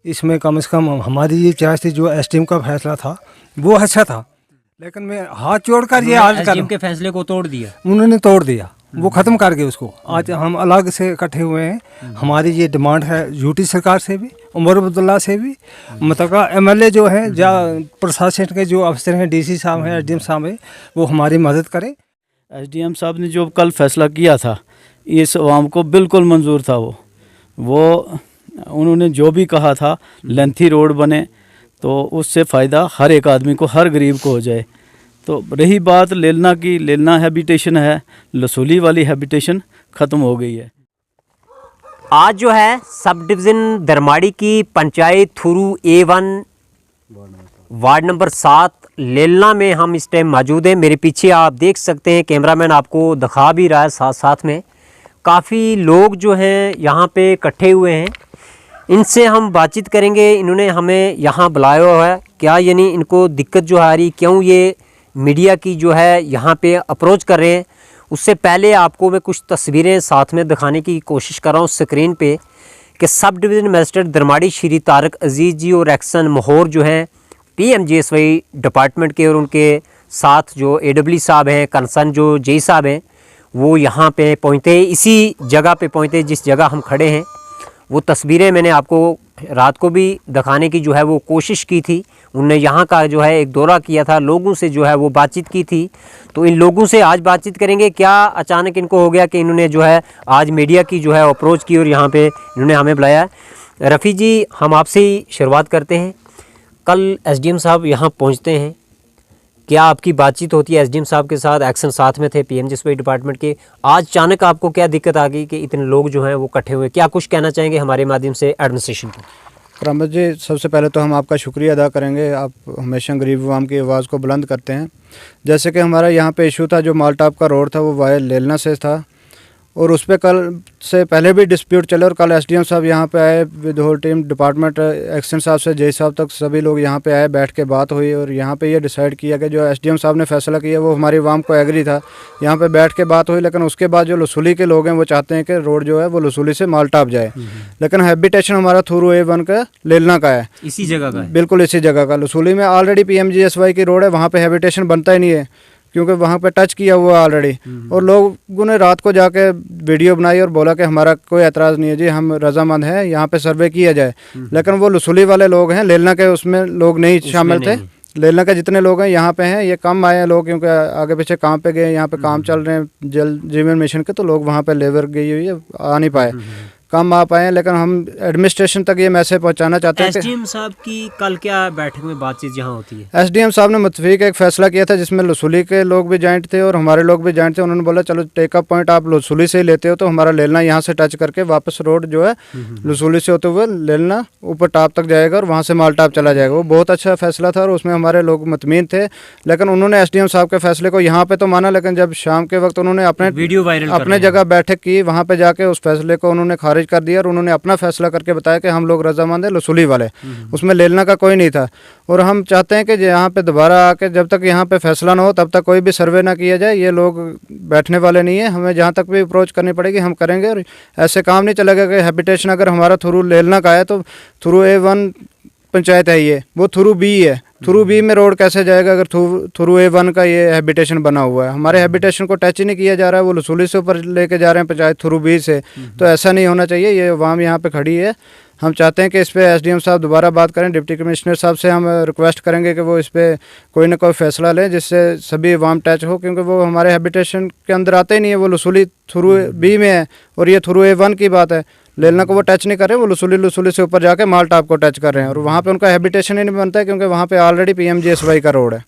इसमें कम से कम हमारी ये चाह थी, जो एसडीएम का फैसला था वो अच्छा था, लेकिन मैं हाथ जोड़कर ये आज एसडीएम के फैसले को तोड़ दिया। उन्होंने तोड़ दिया, वो ख़त्म कर गए उसको। आज हम अलग से इकट्ठे हुए हैं। हमारी ये डिमांड है यूटी सरकार से भी, उमर अब्दुल्ला से भी, मतलब एमएलए जो हैं, या प्रशासन के जो अफसर हैं, डीसी साहब हैं, एसडीएम साहब हैं, वो हमारी मदद करें। एसडीएम साहब ने जो कल फैसला किया था, इस आवाम को बिल्कुल मंजूर था। वो उन्होंने जो भी कहा था, लेंथी रोड बने तो उससे फ़ायदा हर एक आदमी को, हर गरीब को हो जाए। तो रही बात लेलना की, लेलना हैबिटेशन है, लसूली वाली हैबिटेशन ख़त्म हो गई है। आज जो है सब डिवीज़न दरमाड़ी की पंचायत थुरू A1 वार्ड नंबर 7 लेलना में हम इस टाइम मौजूद हैं। मेरे पीछे आप देख सकते हैं, कैमरामैन आपको दिखा भी रहा है साथ साथ में, काफ़ी लोग जो हैं यहाँ पे इकट्ठे हुए हैं। इनसे हम बातचीत करेंगे। इन्होंने हमें यहाँ बुलाया हुआ है, क्या यानी इनको दिक्कत जो आ रही, क्यों ये मीडिया की जो है यहाँ पे अप्रोच कर रहे हैं। उससे पहले आपको मैं कुछ तस्वीरें साथ में दिखाने की कोशिश कर रहा हूँ स्क्रीन पे, कि sub division magistrate Darmari Shri Tarak अजीज़ जी और एक्सन मोहर जो हैं PMGSY डिपार्टमेंट के, और उनके साथ जो AW साहब हैं, कंसर्न जो JE साहब हैं, वो यहाँ पे पहुँचते, इसी जगह पे पहुँचते जिस जगह हम खड़े हैं। वो तस्वीरें मैंने आपको रात को भी दिखाने की जो है वो कोशिश की थी। उनने यहाँ का जो है एक दौरा किया था, लोगों से जो है वो बातचीत की थी। तो इन लोगों से आज बातचीत करेंगे, क्या अचानक इनको हो गया कि इन्होंने जो है आज मीडिया की जो है अप्रोच की और यहाँ पे इन्होंने हमें बुलाया। रफ़ी जी, हम आपसे ही शुरुआत करते हैं। कल SDM साहब यहाँ पहुँचते हैं, क्या आपकी बातचीत होती है SDM साहब के साथ? एक्शन साथ में थे PMGSY डिपार्टमेंट के। आज अचानक आपको क्या दिक्कत आ गई कि इतने लोग जो हैं वो इकट्ठे हुए? क्या कुछ कहना चाहेंगे हमारे माध्यम से एडमिनिस्ट्रेशन को? रामत जी, सबसे पहले तो हम आपका शुक्रिया अदा करेंगे। आप हमेशा गरीब अवाम की आवाज़ को बुलंद करते हैं। जैसे कि हमारा यहाँ पे इशू था, जो मालटाप का रोड था वो वाया लेलना से था, और उस पर कल से पहले भी डिस्प्यूट चले, और कल SDM साहब यहाँ पे आए with whole team, department action साहब से JE साहब तक सभी लोग यहाँ पे आए, बैठ के बात हुई, और यहाँ पे ये डिसाइड किया कि जो SDM साहब ने फैसला किया वो हमारी आवाम को एग्री था। यहाँ पे बैठ के बात हुई, लेकिन उसके बाद जो लसूली के लोग हैं वो चाहते हैं कि रोड जो है वो लसूली से मालटाप जाए, लेकिन हैबिटेशन हमारा थ्रू A1 का लेलना का है, इसी जगह का है। बिल्कुल इसी जगह का। लसूली में ऑलरेडी PMGSY की रोड है, वहाँ पे हैबिटेशन बनता ही नहीं है, क्योंकि वहाँ पे टच किया हुआ ऑलरेडी। और लोगों ने रात को जाके वीडियो बनाई और बोला कि हमारा कोई एतराज़ नहीं है जी, हम रजामंद हैं, यहाँ पे सर्वे किया जाए। लेकिन वो लसूली वाले लोग हैं, लेलना के उसमें लोग नहीं शामिल थे। लेलना के जितने लोग हैं यहाँ पे हैं, ये कम आए हैं लोग, क्योंकि आगे पीछे काम पे गए, यहाँ पे काम चल रहे हैं जल जीवन मिशन के, तो लोग वहाँ पे लेबर गई हुई है, आ नहीं पाए, कम आ पाए हैं। लेकिन हम एडमिनिस्ट्रेशन तक ये मैसेज पहुंचाना चाहते हैं। SDM साहब की कल क्या बैठक में बातचीत जहाँ होती है? SDM साहब ने मुतफीक एक फैसला किया था, जिसमें लसूली के लोग भी जॉइंट थे और हमारे लोग भी जॉइंट थे। उन्होंने बोला चलो टेकअप पॉइंट आप लसूली से ही लेते हो, तो हमारा लेलना यहाँ से टच करके वापस रोड जो है लसूली से होते हुए लेलना ऊपर टाप तक जाएगा और वहाँ से मालटाप चला जाएगा। वो बहुत अच्छा फैसला था और उसमें हमारे लोग मुतमीन थे। लेकिन उन्होंने SDM साहब के फैसले को यहाँ पे तो माना, लेकिन जब शाम के वक्त उन्होंने अपने वीडियो वायरल अपने जगह बैठक की, वहाँ पे जाके उस फैसले को उन्होंने खारिज कर दिया और उन्होंने अपना फैसला करके बताया कि हम लोग रजामंद है लसूली वाले, उसमें लेलना का कोई नहीं था। और हम चाहते हैं कि यहाँ पे दोबारा आके जब तक यहाँ पे फैसला ना हो तब तक कोई भी सर्वे ना किया जाए। ये लोग बैठने वाले नहीं है, हमें जहाँ तक भी अप्रोच करनी पड़ेगी हम करेंगे। और ऐसे काम नहीं चलेगा कि हैबिटेशन अगर हमारा थ्रू लेलना का है तो थ्रू A1 पंचायत है, ये वो थ्रू B है, थ्रू B में रोड कैसे जाएगा अगर थ्रू A1 का ये हैबिटेशन बना हुआ है। हमारे हैबिटेशन को टच ही नहीं किया जा रहा है, वो लसूली से ऊपर लेके जा रहे हैं पंचायत थ्रू B से। तो ऐसा नहीं होना चाहिए। ये अवाम यहाँ पे खड़ी है, हम चाहते हैं कि इस पे SDM साहब दोबारा बात करें। डिप्टी कमिश्नर साहब से हम रिक्वेस्ट करेंगे कि वो इस पे कोई ना कोई फैसला लें जिससे सभी अवाम टच हो, क्योंकि वो हमारे हैबिटेशन के अंदर आते ही नहीं है। वो लसूली थ्रू B में है और ये थ्रू A1 की बात है। लेलना को वो टच नहीं कर रहे, वो लसूली से ऊपर जाके मालटाप को टच कर रहे हैं और वहाँ पे उनका हैबिटेशन ही नहीं बनता है, क्योंकि वहाँ पे ऑलरेडी PMGSY का रोड है।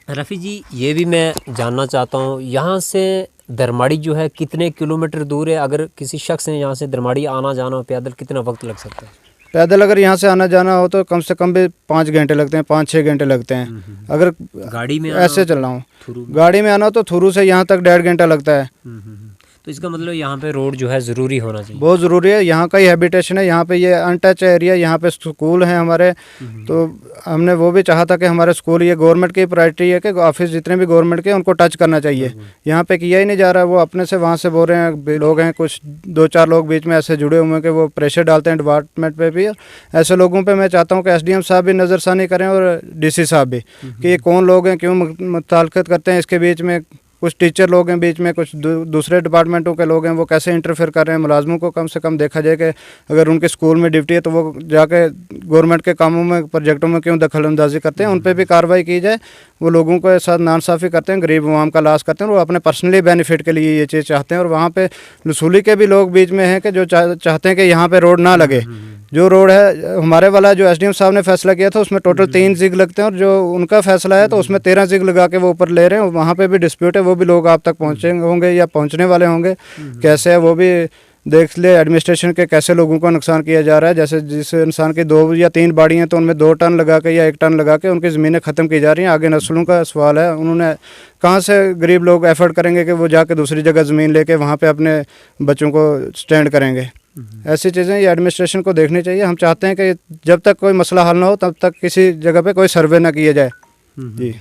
रफ़ी जी, ये भी मैं जानना चाहता हूँ, यहाँ से दरमाड़ी जो है कितने किलोमीटर दूर है? अगर किसी शख्स ने यहाँ से दरमाड़ी आना जाना हो पैदल, कितना वक्त लग सकता है? पैदल अगर यहाँ से आना जाना हो तो कम से कम भी 5 घंटे लगते हैं, 5-6 घंटे लगते हैं। अगर गाड़ी में ऐसे चल रहा हूँ, गाड़ी में आना हो तो थ्रू से यहाँ तक 1.5 घंटा लगता है। तो इसका मतलब यहाँ पे रोड जो है ज़रूरी होना चाहिए। बहुत ज़रूरी है। यहाँ का ही हैबिटेशन है, यहाँ पे ये अनटच एरिया, यहाँ पे स्कूल हैं हमारे। तो हमने वो भी चाहा था कि हमारे स्कूल, ये गवर्नमेंट की प्रायोरिटी है कि ऑफिस जितने भी गवर्नमेंट के उनको टच करना चाहिए। यहाँ पे किया ही नहीं जा रहा है। वो अपने से वहाँ से बोल रहे हैं, लोग हैं कुछ 2-4 लोग बीच में ऐसे जुड़े हुए हैं कि वो प्रेशर डालते हैं डिपार्टमेंट पे भी। ऐसे लोगों पे मैं चाहता हूँ कि एसडीएम साहब भी नज़रसानी करें और डीसी साहब भी, कि ये कौन लोग हैं, क्यों मुतालकत करते हैं इसके बीच में। कुछ टीचर लोग हैं बीच में, कुछ दूसरे डिपार्टमेंटों के लोग हैं, वो कैसे इंटरफेयर कर रहे हैं। मुलाजमों को कम से कम देखा जाए कि अगर उनके स्कूल में ड्यूटी है तो वो जाके गवर्नमेंट के कामों में, प्रोजेक्टों में क्यों दखल अंदाजी करते हैं। उन पर भी कार्रवाई की जाए। वो लोगों के साथ नाइंसाफ़ी करते हैं, गरीब अवाम का लॉस करते हैं। वो अपने पर्सनली बेनिफिट के लिए ये चीज़ चाहते हैं। और वहाँ पे लसूली के भी लोग बीच में हैं कि जो चाहते हैं कि यहाँ पे रोड ना लगे। जो रोड है हमारे वाला, जो एसडीएम साहब ने फैसला किया था, उसमें टोटल 3 जिग लगते हैं, और जो उनका फैसला है तो उसमें 13 जिग लगा के वो ऊपर ले रहे हैं। वहाँ पे भी डिस्प्यूट है, वो भी लोग आप तक पहुँचे होंगे या पहुँचने वाले होंगे। कैसे है वो भी देख ले, एडमिनिस्ट्रेशन के कैसे लोगों को नुकसान किया जा रहा है। जैसे जिस इंसान की 2 या 3 बाड़ी हैं तो उनमें 2 टन लगा के या 1 टन लगा के उनकी ज़मीनें ख़त्म की जा रही हैं। आगे नस्लों का सवाल है, उन्होंने कहाँ से गरीब लोग एफर्ट करेंगे कि वो जाके दूसरी जगह ज़मीन लेके वहाँ पे अपने बच्चों को स्टैंड करेंगे। ऐसी चीज़ें ये एडमिनिस्ट्रेशन को देखनी चाहिए। हम चाहते हैं कि जब तक कोई मसला हल ना हो तब तक किसी जगह पे कोई सर्वे ना किया जाए। जी,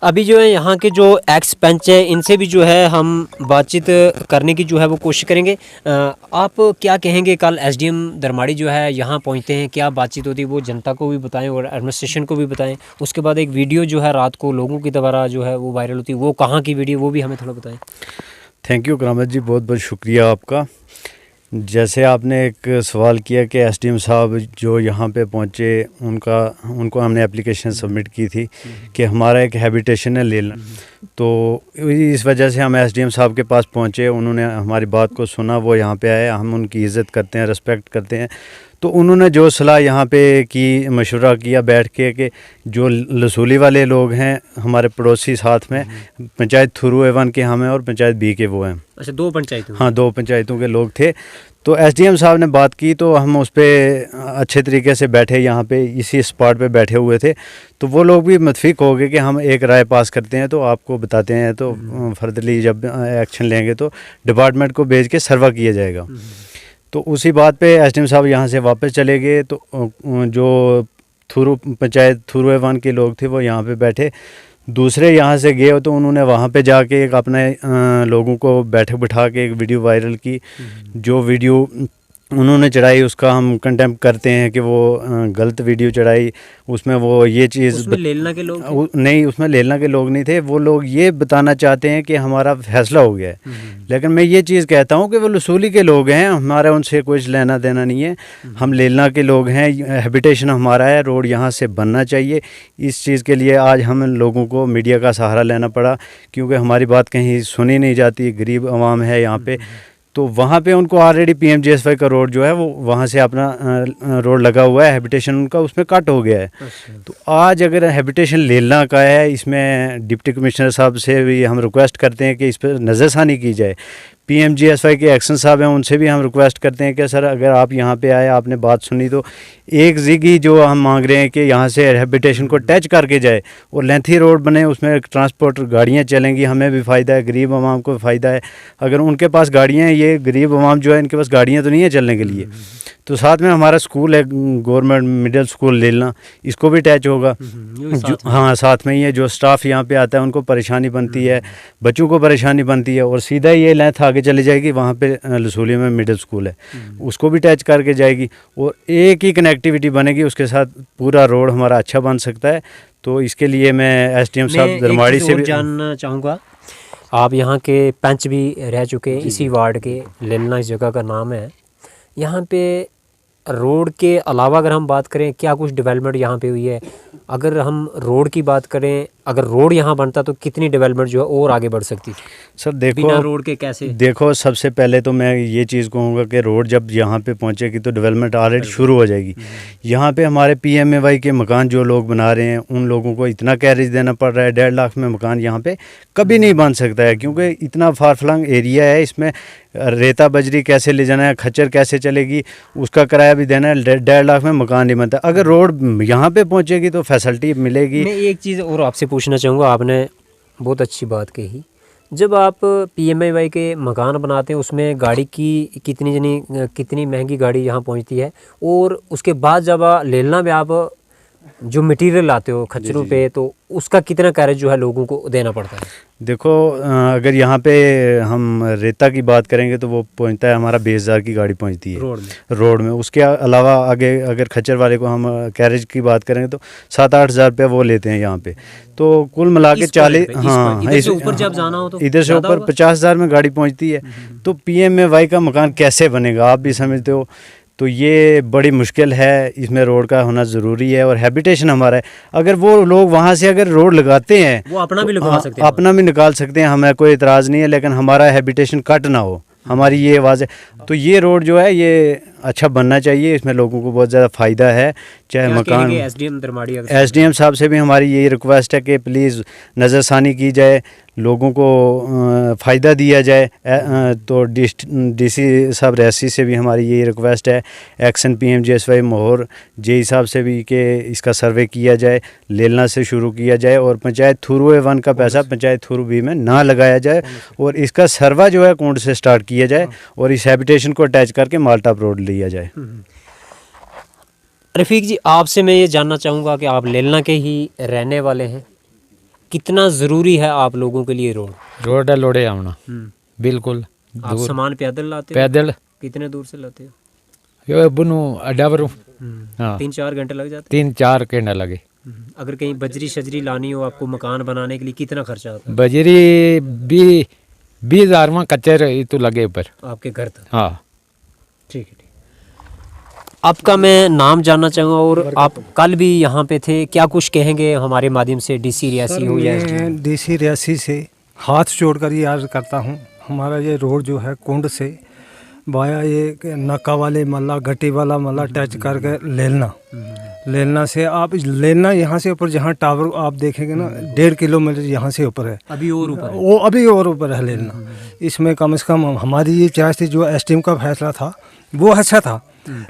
अभी जो है यहाँ के जो एक्स पंच है, इनसे भी जो है हम बातचीत करने की जो है वो कोशिश करेंगे। आप क्या कहेंगे, कल एसडीएम दरमाड़ी जो है यहाँ पहुँचते हैं, क्या बातचीत होती है वो जनता को भी बताएं और एडमिनिस्ट्रेशन को भी बताएं। उसके बाद एक वीडियो जो है रात को लोगों की द्वारा जो है वो वायरल होती है, वो कहाँ की वीडियो, वो भी हमें थोड़ा बताएं। थैंक यू करामत जी, बहुत बहुत शुक्रिया आपका। जैसे आपने एक सवाल किया कि एसडीएम साहब जो यहाँ पे पहुँचे, उनको हमने एप्लीकेशन सबमिट की थी कि हमारा एक हैबिटेशन है लेना। तो इस वजह से हम एसडीएम साहब के पास पहुँचे। उन्होंने हमारी बात को सुना, वो यहाँ पे आए। हम उनकी इज़्ज़त करते हैं, रिस्पेक्ट करते हैं। तो उन्होंने जो सलाह यहाँ पे की, मशवरा किया बैठ के कि जो लसूली वाले लोग हैं हमारे पड़ोसी साथ में, पंचायत थुरू A1 के हम हैं और पंचायत B के वो हैं। अच्छा, 2 पंचायतों? हाँ, 2 पंचायतों के लोग थे। तो एसडीएम साहब ने बात की तो हम उस पर अच्छे तरीके से बैठे, यहाँ पे इसी स्पॉट पे बैठे हुए थे। तो वो लोग भी मुतफिक हो गए कि हम एक राय पास करते हैं तो आपको बताते हैं, तो फर्दरली जब एक्शन लेंगे तो डिपार्टमेंट को भेज के सर्वा किया जाएगा। तो उसी बात पे एसडीएम साहब यहाँ से वापस चले गए। तो जो पंचायत थुरू A1 के लोग थे वो यहाँ पे बैठे। दूसरे यहाँ से गए तो उन्होंने वहाँ पे जाके एक अपने लोगों को बैठक बिठा के एक वीडियो वायरल की। जो वीडियो उन्होंने चढ़ाई उसका हम कंटेम्प्ट करते हैं कि वो गलत वीडियो चढ़ाई। उसमें वो ये चीज़ उसमें लेलना के लोग नहीं, उसमें लेलना के लोग नहीं थे। वो लोग ये बताना चाहते हैं कि हमारा फैसला हो गया है। लेकिन मैं ये चीज़ कहता हूँ कि वो लसूली के लोग हैं, हमारा उनसे कुछ लेना देना नहीं है। हम लेलना के लोग हैं, हैबिटेशन हमारा है, रोड यहाँ से बनना चाहिए। इस चीज़ के लिए आज हम लोगों को मीडिया का सहारा लेना पड़ा, क्योंकि हमारी बात कहीं सुनी नहीं जाती। गरीब आवाम है यहाँ पे। तो वहाँ पे उनको ऑलरेडी PMGSY का रोड जो है वो वहाँ से अपना रोड लगा हुआ है, हैबिटेशन उनका उसमें कट हो गया है। तो आज अगर हैबिटेशन लेना का है, इसमें डिप्टी कमिश्नर साहब से भी हम रिक्वेस्ट करते हैं कि इस पर नज़रसानी की जाए। PMGSY के एक्शन साहब हैं, उनसे भी हम रिक्वेस्ट करते हैं कि सर अगर आप यहाँ पे आए, आपने बात सुनी, तो एक जिगी जो हम मांग रहे हैं कि यहाँ से हैबिटेशन को टच करके जाए और लेंथी रोड बने, उसमें ट्रांसपोर्ट गाड़ियाँ चलेंगी, हमें भी फ़ायदा है, गरीब आवाम को फ़ायदा है। अगर उनके पास गाड़ियाँ हैं, ये गरीब आवाम जो है इनके पास गाड़ियाँ तो नहीं है चलने के लिए। तो साथ में हमारा स्कूल है गवर्नमेंट मिडिल स्कूल लेलना, इसको भी टच होगा। हाँ, साथ में ही है। जो स्टाफ यहाँ पे आता है उनको परेशानी बनती है, बच्चों को परेशानी बनती है। और सीधा ये लेंथ आगे चली जाएगी, वहाँ पे लसूली में मिडिल स्कूल है, उसको भी टच करके जाएगी और एक ही कनेक्टिविटी बनेगी, उसके साथ पूरा रोड हमारा अच्छा बन सकता है। तो इसके लिए मैं एसडीएम साहब दरमाड़ी से भी जानना चाहूँगा, आप यहाँ के पंच भी रह चुके हैं, इसी वार्ड के, लेलना इस जगह का नाम है। यहाँ पे रोड के अलावा अगर हम बात करें, क्या कुछ डेवलपमेंट यहाँ पे हुई है? अगर हम रोड की बात करें, अगर रोड यहाँ बनता तो कितनी डेवलपमेंट जो है और आगे बढ़ सकती थी? सर देखो, बिना रोड के कैसे? देखो, सबसे पहले तो मैं ये चीज़ कहूँगा कि रोड जब यहाँ पे पहुँचेगी तो डेवलपमेंट ऑलरेडी शुरू हो जाएगी। यहाँ पे हमारे PMAY के मकान जो लोग बना रहे हैं, उन लोगों को इतना कैरेज देना पड़ रहा है। 1.5 लाख में मकान यहाँ पे कभी नहीं बन सकता है, क्योंकि इतना फार फ्लंग एरिया है। इसमें रेता बजरी कैसे ले जाना है, खच्चर कैसे चलेगी, उसका किराया भी देना है। 1.5 लाख में मकान नहीं बनता। अगर रोड यहाँ पे पहुँचेगी तो फैसिलिटी मिलेगी। मैं एक चीज़ और आपसे पूछना चाहूँगा, आपने बहुत अच्छी बात कही। जब आप PMAY के मकान बनाते हैं उसमें गाड़ी की कितनी महंगी गाड़ी यहाँ पहुँचती है, और उसके बाद जब लेलना में आप जो मटेरियल लाते हो खच्चरों पे, तो उसका कितना कैरेज जो है लोगों को देना पड़ता है? देखो अगर यहाँ पे हम रेता की बात करेंगे तो वो पहुँचता है, हमारा 20,000 की गाड़ी पहुँचती है रोड में। उसके अलावा आगे अगर खच्चर वाले को हम कैरेज की बात करेंगे तो 7-8 हज़ार रुपया वो लेते हैं यहाँ पे। तो कुल मिला के 40, हाँ, इधर से ऊपर जब जाना हो तो इधर से ऊपर 50,000 में गाड़ी पहुँचती है। तो PMAY का मकान कैसे बनेगा, आप भी समझते हो। तो ये बड़ी मुश्किल है, इसमें रोड का होना ज़रूरी है। और हैबिटेशन हमारा है, अगर वो लोग वहाँ से अगर रोड लगाते हैं वो अपना भी लगवा सकते हैं, अपना भी निकाल सकते हैं, हमें कोई इतराज़ नहीं है, लेकिन हमारा हैबिटेशन कट ना हो, हमारी ये आवाज़ है। तो ये रोड जो है ये अच्छा बनना चाहिए, इसमें लोगों को बहुत ज़्यादा फ़ायदा है। चाहे मकान, SDM साहब से भी हमारी यही रिक्वेस्ट है कि प्लीज़ नज़रसानी की जाए, लोगों को फ़ायदा दिया जाए। तो DC साहब रियासी से भी हमारी यही रिक्वेस्ट है, एक्शन PMGSY मोहर JE साहब से भी कि इसका सर्वे किया जाए, लेलना से शुरू किया जाए, और पंचायत थ्रू A1 का पैसा पंचायत थ्रू B में ना लगाया जाए, और इसका सर्वा जो है कुंड से स्टार्ट किया जाए, और इस हैबिटेशन को अटैच करके माल्टाप रोड लिया जाए। रफ़ीक जी, आपसे मैं ये जानना चाहूँगा कि आप लेलना के ही रहने वाले हैं, कितना ज़रूरी है आप लोगों के लिए रोड है लोड़े आना बिल्कुल। आप सामान पैदल लाते हो? पैदल कितने दूर से लाते हो? यो बुनु अडावरू, हाँ, 3-4 घंटे लग जाते 3-4 घंटे लगे। अगर कहीं बजरी शजरी लानी हो आपको मकान बनाने के लिए, कितना खर्चा आता है? बजरी 20,000 में कच्चे तो लगे ऊपर आपके घर तक? हाँ, ठीक है। आपका मैं नाम जानना चाहूँगा, और आप कल भी यहाँ पे थे, क्या कुछ कहेंगे हमारे माध्यम से? DC रियासी हो या DC रियासी से हाथ जोड़कर ये अर्ज करता हूँ, हमारा ये रोड जो है कुंड से वाया ये नक्का वाले मल्ला, गट्टी वाला मल्ला टच करके लेलना से आप लेलना यहाँ से ऊपर जहाँ टावर आप देखेंगे ना 1.5 किलोमीटर यहाँ से ऊपर है, अभी और ऊपर है, वो अभी और ऊपर है लेलना। इसमें कम से कम हमारी ये चाह थी, जो SDM का फैसला था वो अच्छा था,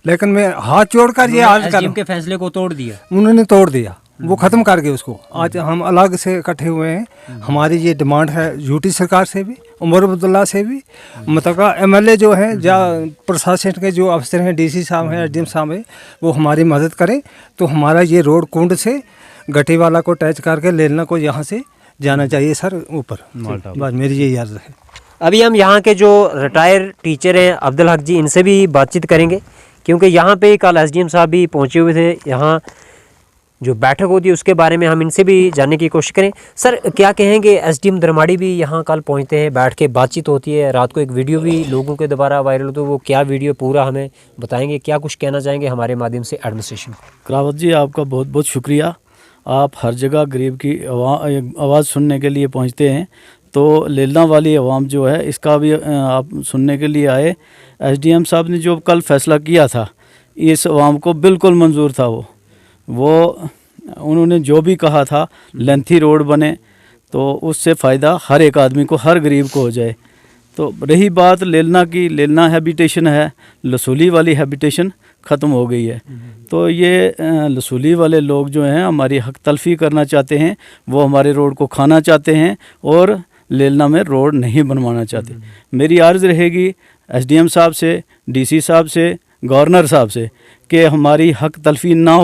लेकिन मैं हाथ जोड़कर ये अर्ज कर, SDM के फैसले को तोड़ दिया, उन्होंने तोड़ दिया, वो ख़त्म कर गए उसको। आज हम अलग से इकट्ठे हुए हैं, हमारी ये डिमांड है यूटी सरकार से भी, उमर अब्दुल्ला से भी, मतलब MLA जो हैं, या प्रशासन के जो अफसर हैं, DC साहब हैं, SDM साहब हैं, वो हमारी मदद करें। तो हमारा ये रोड कुंड से गट्टी वाला को टच करके लेलना को यहाँ से जाना चाहिए सर ऊपर, बस मेरी यही अर्ज है। अभी हम यहाँ के जो रिटायर टीचर हैं अब्दुल हक जी, इनसे भी बातचीत करेंगे, क्योंकि यहाँ पे कल SDM साहब भी पहुँचे हुए थे, यहाँ जो बैठक होती है उसके बारे में हम इनसे भी जानने की कोशिश करें। सर, क्या कहेंगे? SDM दरमाड़ी भी यहाँ कल पहुँचते हैं, बैठ के बातचीत होती है, रात को एक वीडियो भी लोगों के द्वारा वायरल होती है, वो क्या वीडियो पूरा हमें बताएंगे, क्या कुछ कहना चाहेंगे हमारे माध्यम से एडमिनिस्ट्रेशन को? करावत जी, आपका बहुत बहुत शुक्रिया। आप हर जगह गरीब की आवाज़ सुनने के लिए पहुँचते हैं, तो लेलना वाली आवाम जो है इसका भी आप सुनने के लिए आए। SDM साहब ने जो कल फैसला किया था, इस आवाम को बिल्कुल मंजूर था। वो उन्होंने जो भी कहा था, लेंथी रोड बने तो उससे फ़ायदा हर एक आदमी को, हर गरीब को हो जाए। तो रही बात लेलना की, लेलना हैबिटेशन है, लसूली वाली हैबिटेशन ख़त्म हो गई है। तो ये लसूली वाले लोग जो हैं हमारी हक तलफ़ी करना चाहते हैं, वो हमारे रोड को खाना चाहते हैं और लेलना में रोड नहीं बनवाना चाहते। मेरी अर्ज़ रहेगी SDM साहब से, DC साहब से, गवर्नर साहब से कि हमारी हक तलफ़ी ना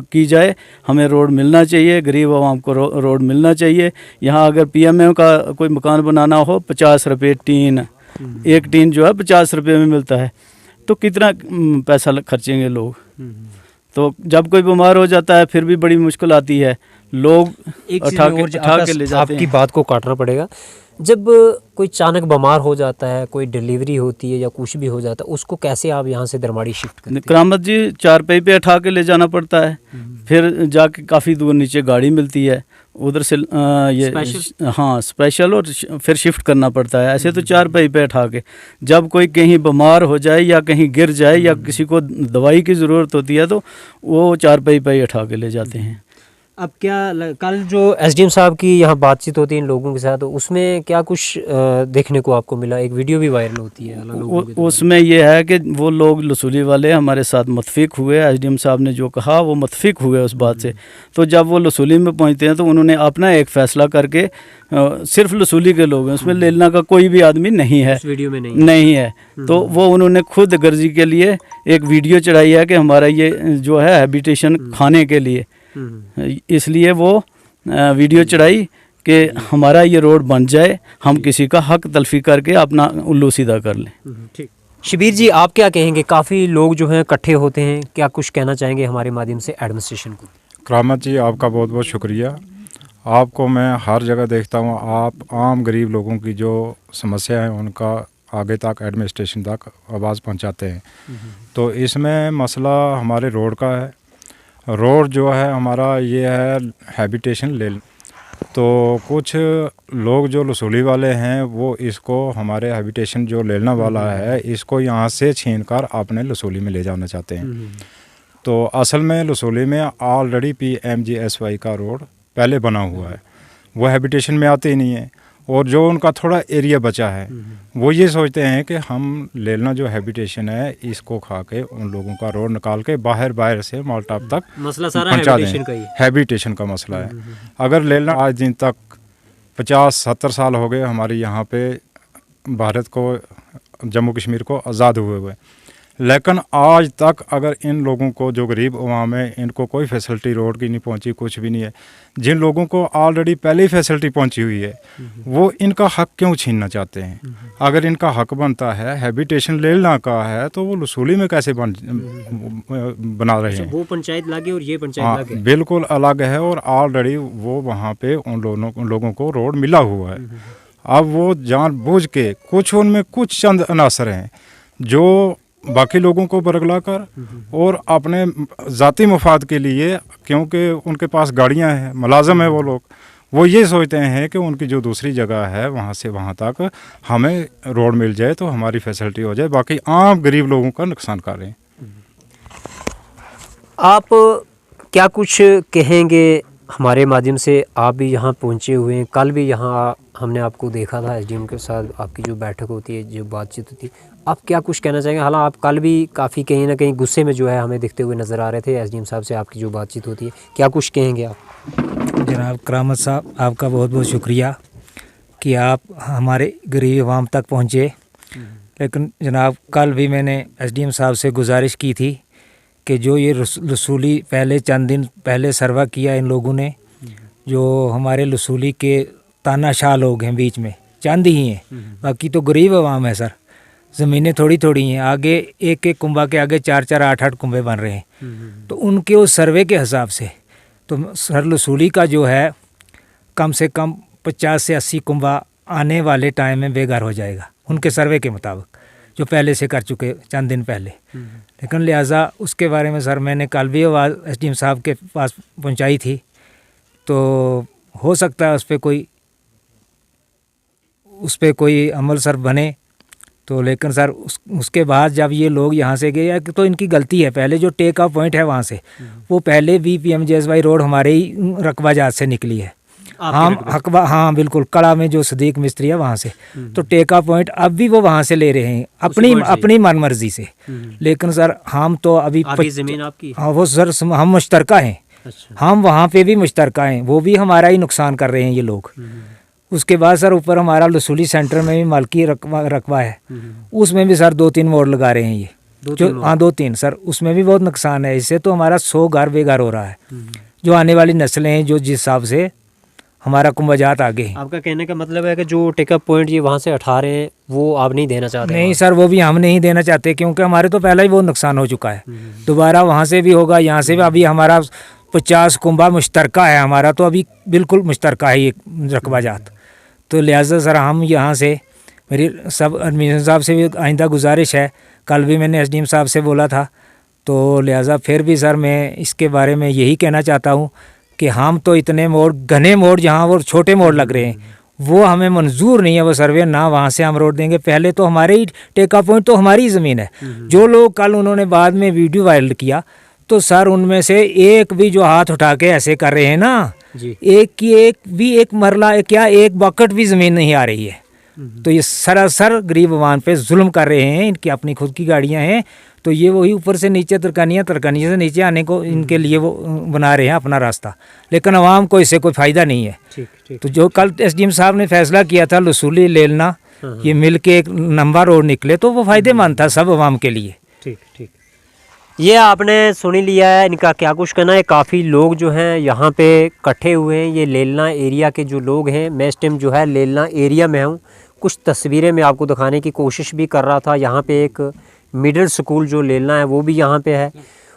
की जाए, हमें रोड मिलना चाहिए, गरीब आवाम को रोड मिलना चाहिए। यहाँ अगर PMA का कोई मकान बनाना हो 50 रुपये टीन, एक टीन जो है 50 रुपये में मिलता है, तो कितना पैसा खर्चेंगे लोग। तो जब कोई बीमार हो जाता है फिर भी बड़ी मुश्किल आती है, लोग उठा के ले जाते हैं। आपकी बात को काटना पड़ेगा, जब कोई अचानक बीमार हो जाता है, कोई डिलीवरी होती है या कुछ भी हो जाता है, उसको कैसे आप यहाँ से दरमाड़ी शिफ्ट करते हैं? करामत जी, 4 पहिए पे उठा के ले जाना पड़ता है, फिर जाके काफ़ी दूर नीचे गाड़ी मिलती है, उधर से ये स्पेशल, और फिर शिफ्ट करना पड़ता है। ऐसे तो 4 पहिए पे उठा के, जब कोई कहीं बीमार हो जाए या कहीं गिर जाए या किसी को दवाई की ज़रूरत होती है तो वो 4 पहिए पे उठा के ले जाते हैं। अब क्या कल जो एसडीएम साहब की यहाँ बातचीत होती है इन लोगों के साथ, तो उसमें क्या कुछ देखने को आपको मिला? एक वीडियो भी वायरल होती है अलग लोगों की तरफ। उसमें ये है कि वो लोग लसूली वाले हमारे साथ मुतफिक हुए, एसडीएम साहब ने जो कहा वो मुतफिक हुए उस बात से। तो जब वो लसूली में पहुंचते हैं तो उन्होंने अपना एक फ़ैसला करके सिर्फ लसूली के लोग हैं, उसमें लेलना का कोई भी आदमी नहीं है, इस वीडियो में नहीं है। तो वो उन्होंने खुद गर्जी के लिए एक वीडियो चढ़ाई है कि हमारा ये जो है हैबिटेशन खाने के लिए, इसलिए वो वीडियो चढ़ाई कि हमारा ये रोड बन जाए, हम किसी का हक तलफी करके अपना उल्लू सीधा कर लें। ठीक। शबीर जी, आप क्या कहेंगे? काफ़ी लोग जो हैं इकट्ठे होते हैं, क्या कुछ कहना चाहेंगे हमारे माध्यम से एडमिनिस्ट्रेशन को? करामत जी, आपका बहुत बहुत शुक्रिया। आपको मैं हर जगह देखता हूँ, आप आम गरीब लोगों की जो समस्या है उनका आगे तक एडमिनिस्ट्रेशन तक आवाज़ पहुँचाते हैं। तो इसमें मसला हमारे रोड का है। रोड जो है हमारा ये है हैबिटेशन ले, तो कुछ लोग जो लसूली वाले हैं वो इसको हमारे हैबिटेशन जो लेना वाला है इसको यहाँ से छीन कर अपने लसूली में ले जाना चाहते हैं। तो असल में लसूली में ऑलरेडी PMGSY का रोड पहले बना हुआ है, वो हैबिटेशन में आते ही नहीं है। और जो उनका थोड़ा एरिया बचा है वो ये सोचते हैं कि हम लेना जो हैबिटेशन है इसको खा के उन लोगों का रोड निकाल के बाहर से मालटाप तक मसला सारा पहुंचा हैबिटेशन का ही दें। है। हैबिटेशन का मसला है। अगर लेना आज दिन तक 50-70 साल हो गए हमारे यहाँ पे भारत को, जम्मू कश्मीर को आज़ाद हुए, लेकिन आज तक अगर इन लोगों को जो गरीब अवाम है इनको कोई फैसिलिटी रोड की नहीं पहुंची, कुछ भी नहीं है। जिन लोगों को ऑलरेडी पहले ही फैसिलिटी पहुंची हुई है वो इनका हक क्यों छीनना चाहते हैं? अगर इनका हक बनता है हैबिटेशन लेना का है तो वो लसूली में कैसे बना रहे हैं? वो पंचायत लागे और ये पंचायत हाँ, लागे बिल्कुल अलग है। और ऑलरेडी वो वहाँ पे उन लोगों को रोड मिला हुआ है। अब वो जानबूझ के उनमें कुछ चंद अनासर हैं जो बाकी लोगों को बरगला कर और अपने ज़ाती मफाद के लिए, क्योंकि उनके पास गाड़ियां हैं, मुलाजम है वो ये सोचते हैं कि उनकी जो दूसरी जगह है वहाँ से वहाँ तक हमें रोड मिल जाए तो हमारी फैसिलिटी हो जाए, बाकी आम गरीब लोगों का नुकसान कर रहे हैं। आप क्या कुछ कहेंगे? हमारे माध्यम से आप भी यहाँ पहुँचे हुए हैं, कल भी यहाँ हमने आपको देखा था एसडीएम के साथ, आपकी जो बैठक होती है, जो बातचीत होती है, आप क्या कुछ कहना चाहेंगे? हालांकि आप कल भी काफ़ी कहीं ना कहीं गुस्से में जो है हमें दिखते हुए नज़र आ रहे थे। एसडीएम साहब से आपकी जो बातचीत होती है, क्या कुछ कहेंगे आप? जनाब करामत साहब, आपका बहुत बहुत शुक्रिया कि आप हमारे गरीब आवाम तक पहुँचे। लेकिन जनाब कल भी मैंने एसडीएम साहब से गुजारिश की थी कि जो ये लसूली पहले चंद दिन पहले सर्वा किया इन लोगों ने, जो हमारे लसूली के तानाशाह लोग हैं, बीच में चंद ही हैं, बाकी तो गरीब आवाम है सर। ज़मीनें थोड़ी थोड़ी हैं, आगे एक कुंभा के आगे 4-4, 8-8 कुंभे बन रहे हैं। तो उनके उस सर्वे के हिसाब से तो सर लसूली का जो है कम से कम 50 से 80 कुंभा आने वाले टाइम में बेघर हो जाएगा, उनके सर्वे के मुताबिक, जो पहले से कर चुके चंद दिन पहले। लेकिन लिहाजा उसके बारे में सर मैंने कल भी आवाज़ एसडीएम साहब के पास पहुंचाई थी, तो हो सकता है उस पर कोई अमल सर बने। तो लेकिन सर उसके बाद जब ये लोग यहाँ से गए तो इनकी गलती है। पहले जो टेक ऑफ पॉइंट है वहाँ से, वो पहले भी PMGSY रोड हमारे ही रकबा जात से निकली है। हाँ बिल्कुल, कड़ा में जो सदीक मिस्त्री है वहाँ से। तो टेक ऑफ पॉइंट अब भी वो वहाँ से ले रहे हैं अपनी मनमर्जी से। लेकिन सर हम तो अभी ज़मीन आपकी, हाँ वो सर हम मुश्तरका हैं। हम वहाँ पे भी मुश्तरका हैं, वो भी हमारा ही नुकसान कर रहे हैं ये लोग। उसके बाद सर ऊपर हमारा लसूली सेंटर में भी मालकी रकबा है, उसमें भी सर 2-3 मोड़ लगा रहे हैं ये, जो हाँ 2-3 सर, उसमें भी बहुत नुकसान है। इससे तो हमारा 100 घर बेघर हो रहा है। जो आने वाली नस्लें हैं, जो जिस हिसाब से हमारा कुंभजात आगे है। आपका कहने का मतलब है कि जो टेकअप पॉइंट ये वहाँ से हटा रहे हैं वो आप नहीं देना चाहते? नहीं सर, वो भी हम नहीं देना चाहते, क्योंकि हमारे तो पहले ही बहुत नुकसान हो चुका है। दोबारा वहाँ से भी होगा, यहाँ से भी। अभी हमारा 50 कुंभा मुश्तरका है हमारा, तो अभी बिल्कुल मुश्तरका है ये रकबाजात। तो लिहाजा सर हम यहाँ से, मेरी सब एडमिनिस्ट्रेशन साहब से भी आइंदा गुजारिश है, कल भी मैंने एसडीएम साहब से बोला था। तो लिहाजा फिर भी सर मैं इसके बारे में यही कहना चाहता हूँ कि हम तो इतने मोड़, घने मोड़ जहाँ वो छोटे मोड़ लग रहे हैं, वो हमें मंजूर नहीं है वो सर्वे, ना वहाँ से हम रोड देंगे। पहले तो हमारे ही टेका पॉइंट तो हमारी ज़मीन है। जो लोग कल उन्होंने बाद में वीडियो वायरल किया, तो सर उनमें से एक भी जो हाथ उठा के ऐसे कर रहे हैं ना, जी। एक मरला क्या एक बकेट भी ज़मीन नहीं आ रही है। तो ये सरासर गरीब आवाम पे जुल्म कर रहे हैं। इनकी अपनी खुद की गाड़ियां हैं, तो ये वही ऊपर से नीचे तरकानियाँ से नीचे आने को इनके लिए वो बना रहे हैं अपना रास्ता, लेकिन आवाम को इससे कोई फ़ायदा नहीं है। ठीक ठीक। तो जो कल एसडीएम साहब ने फैसला किया था लसूली लेलना, ये मिल के एक लंबा रोड निकले, तो वो फ़ायदेमंद था सब आवाम के लिए। ठीक ठीक। ये आपने सुन ही लिया है इनका क्या कुछ कहना है। काफ़ी लोग जो हैं यहाँ पे इकट्ठे हुए हैं, ये लेलना एरिया के जो लोग हैं। मैं इस टाइम जो है लेलना एरिया में हूँ। कुछ तस्वीरें मैं आपको दिखाने की कोशिश भी कर रहा था। यहाँ पे एक मिडिल स्कूल जो लेलना है वो भी यहाँ पे है,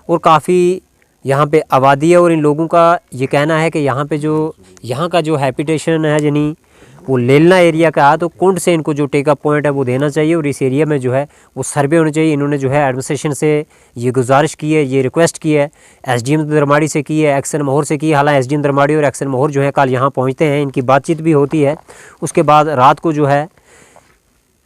और काफ़ी यहाँ पे आबादी है। और इन लोगों का ये कहना है कि यहाँ पे जो यहाँ का जो हैबिटेशन है यानी वो लेलना एरिया का है, तो कुंड से इनको जो टेकअप पॉइंट है वो देना चाहिए, और इस एरिया में जो है वो सर्वे होना चाहिए। इन्होंने जो है एडमिनिस्ट्रेशन से ये गुजारिश की है, ये रिक्वेस्ट की है, एसडीएम दरमाड़ी से की है, एक्सन मोहर से की है। हालांकि एसडीएम दरमाड़ी और एक्सन मोहर जो है कल यहाँ पहुँचते हैं, इनकी बातचीत भी होती है। उसके बाद रात को जो है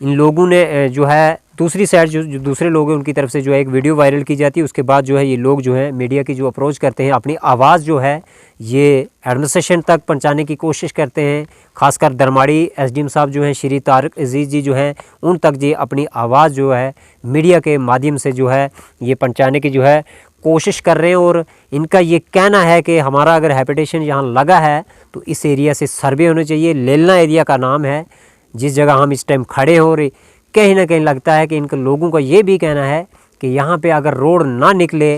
इन लोगों ने जो है दूसरी साइड जो दूसरे लोग हैं उनकी तरफ से जो है एक वीडियो वायरल की जाती है। उसके बाद जो है ये लोग जो है मीडिया की जो अप्रोच करते हैं, अपनी आवाज़ जो है ये एडमिनिस्ट्रेशन तक पहुंचाने की कोशिश करते हैं। खासकर दरमाड़ी एसडीएम साहब जो हैं श्री तारिक अजीज़ जी जो हैं, उन तक ये अपनी आवाज़ जो है मीडिया के माध्यम से जो है ये पहुँचाने की जो है कोशिश कर रहे हैं। और इनका ये कहना है कि हमारा अगर हैबिटेशन यहाँ लगा है तो इस एरिया से सर्वे होने चाहिए। लेलना एरिया का नाम है जिस जगह हम इस टाइम खड़े हो रहे। कहीं ना कहीं लगता है कि इनके लोगों का ये भी कहना है कि यहाँ पे अगर रोड ना निकले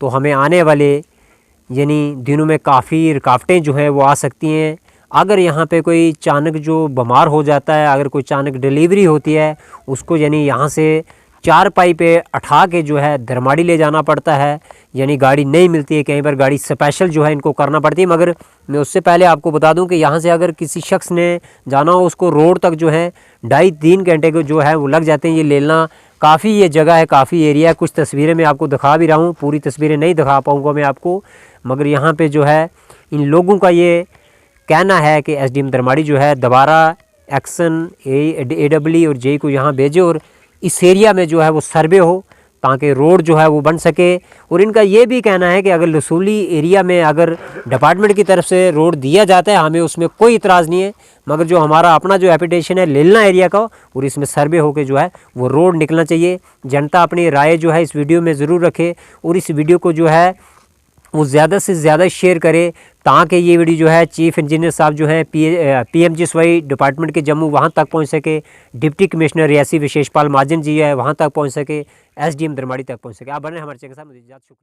तो हमें आने वाले यानी दिनों में काफ़ी रुकावटें जो है वो आ सकती हैं। अगर यहाँ पे कोई अचानक जो बीमार हो जाता है, अगर कोई अचानक डिलीवरी होती है, उसको यानी यहाँ से 4 पाई पे उठा के जो है दरमाड़ी ले जाना पड़ता है, यानी गाड़ी नहीं मिलती है। कहीं पर गाड़ी स्पेशल जो है इनको करना पड़ती है। मगर मैं उससे पहले आपको बता दूं कि यहाँ से अगर किसी शख्स ने जाना हो, उसको रोड तक जो है 2.5-3 घंटे को जो है वो लग जाते हैं। ये लेलना काफ़ी ये जगह है, काफ़ी एरिया है। कुछ तस्वीरें मैं आपको दिखा भी रहा हूँ, पूरी तस्वीरें नहीं दिखा पाऊँगा मैं आपको, मगर यहाँ पर जो है इन लोगों का ये कहना है कि एसडीएम दरमाड़ी जो है दोबारा एक्सन AEE और JE को यहाँ भेजे और इस एरिया में जो है वो सर्वे हो ताकि रोड जो है वो बन सके। और इनका ये भी कहना है कि अगर लसूली एरिया में अगर डिपार्टमेंट की तरफ से रोड दिया जाता है, हमें उसमें कोई इतराज़ नहीं है, मगर जो हमारा अपना जो हैबिटेशन है लेलना एरिया का, और इसमें सर्वे होकर जो है वो रोड निकलना चाहिए। जनता अपनी राय जो है इस वीडियो में ज़रूर रखे, और इस वीडियो को जो है वो ज़्यादा से ज़्यादा शेयर करे ताकि ये वीडियो जो है चीफ इंजीनियर साहब जो है PMGSY डिपार्टमेंट के जम्मू वहाँ तक पहुँच सके, डिप्टी कमिश्नर रियासी विशेषपाल महाजन जी है वहाँ तक पहुँच सके, SDM दरमाड़ी तक पहुँच सके। आप बने हमारे चैनल के साथ। मुझे शुक्रिया।